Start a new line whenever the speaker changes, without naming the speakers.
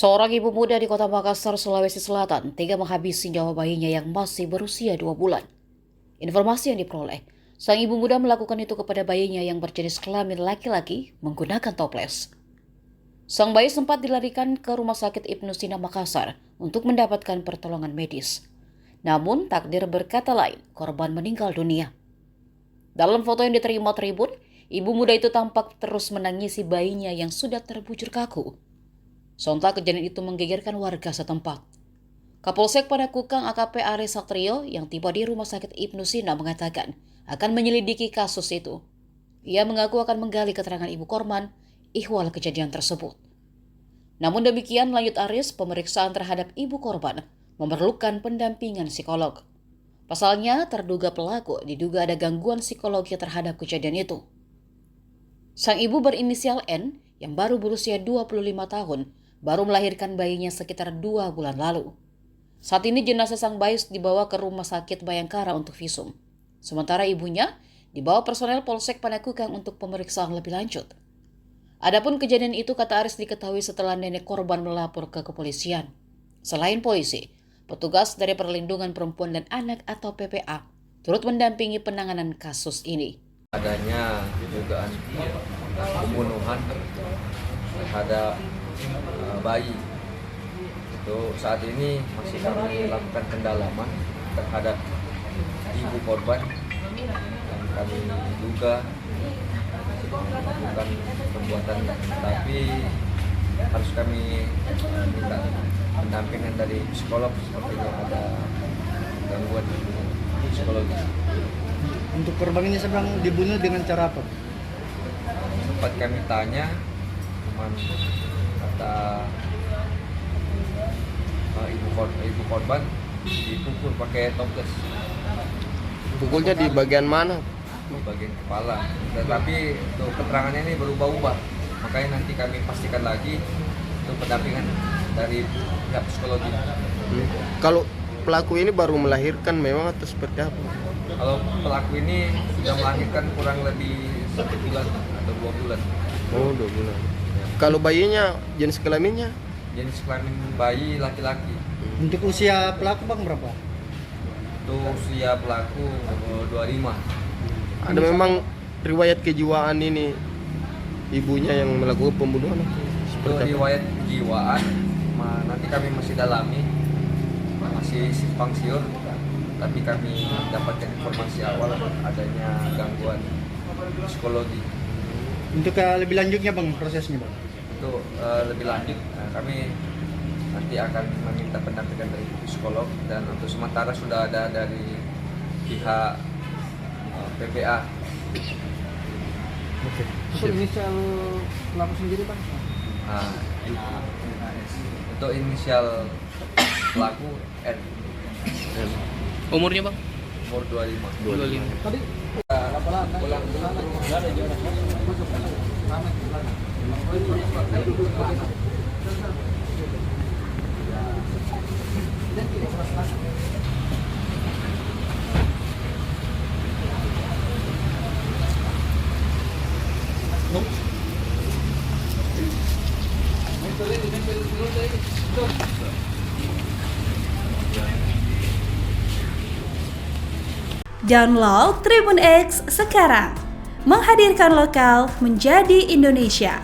Seorang ibu muda di kota Makassar, Sulawesi Selatan, tega menghabisi nyawa bayinya yang masih berusia 2 bulan. Informasi yang diperoleh, sang ibu muda melakukan itu kepada bayinya yang berjenis kelamin laki-laki menggunakan toples. Sang bayi sempat dilarikan ke Rumah Sakit Ibnu Sina Makassar untuk mendapatkan pertolongan medis. Namun, takdir berkata lain, korban meninggal dunia. Dalam foto yang diterima Tribun, ibu muda itu tampak terus menangisi bayinya yang sudah terbujur kaku. Sontak kejadian itu menggegerkan warga setempat. Kapolsek Panakukang AKP Aris Satrio yang tiba di Rumah Sakit Ibnu Sina mengatakan akan menyelidiki kasus itu. Ia mengaku akan menggali keterangan ibu korban ihwal kejadian tersebut. Namun demikian, lanjut Aris, pemeriksaan terhadap ibu korban memerlukan pendampingan psikolog. Pasalnya, terduga pelaku diduga ada gangguan psikologi terhadap kejadian itu. Sang ibu berinisial N yang baru berusia 25 tahun baru melahirkan bayinya sekitar 2 bulan lalu. Saat ini jenazah sang bayi dibawa ke Rumah Sakit Bayangkara untuk visum. Sementara ibunya dibawa personel Polsek Panakukang untuk pemeriksaan lebih lanjut. Adapun kejadian itu, kata Aris, diketahui setelah nenek korban melapor ke kepolisian. Selain polisi, petugas dari Perlindungan Perempuan dan Anak atau PPA turut mendampingi penanganan kasus ini.
Adanya dugaan pembunuhan terhadap bayi. Itu saat ini masih kami lakukan pendalaman terhadap ibu korban yang kami duga melakukan perbuatan, tapi harus kami minta pendampingan dari psikolog, sepertinya ada gangguan psikologi.
Untuk korban ini sedang dibunuh dengan cara apa?
Sempat kami tanya, cuman kata ibu korban dipukul pakai toples.
Pukulnya di bagian mana?
Di bagian kepala. Tetapi untuk keterangannya ini berubah-ubah. Makanya nanti kami pastikan lagi untuk pendampingan dari pihak psikologi.
Kalau pelaku ini baru melahirkan memang atau seperti apa?
Kalau pelaku ini sudah melahirkan kurang lebih 1 bulan atau 2 bulan.
Oh, 2 bulan. Kalau bayinya jenis kelaminnya?
Jenis kelamin bayi laki-laki.
Untuk usia pelaku bang berapa?
Untuk usia pelaku 25.
Ada memang riwayat kejiwaan ini ibunya yang melakukan pembunuhan?
Untuk riwayat kejiwaan nanti kami masih dalami, masih simpang siur, tapi kami dapatkan informasi awal adanya gangguan psikologi.
Untuk lebih lanjutnya bang, prosesnya bang?
Untuk lebih lanjut, kami nanti akan meminta pendampingan dari psikolog, dan untuk sementara sudah ada dari pihak PPA.
Oke. Untuk inisial pelaku sendiri bang?
Untuk inisial pelaku N.
Umurnya bang?
Umur 25.
Tadi
Download Tribun X sekarang, menghadirkan lokal menjadi Indonesia.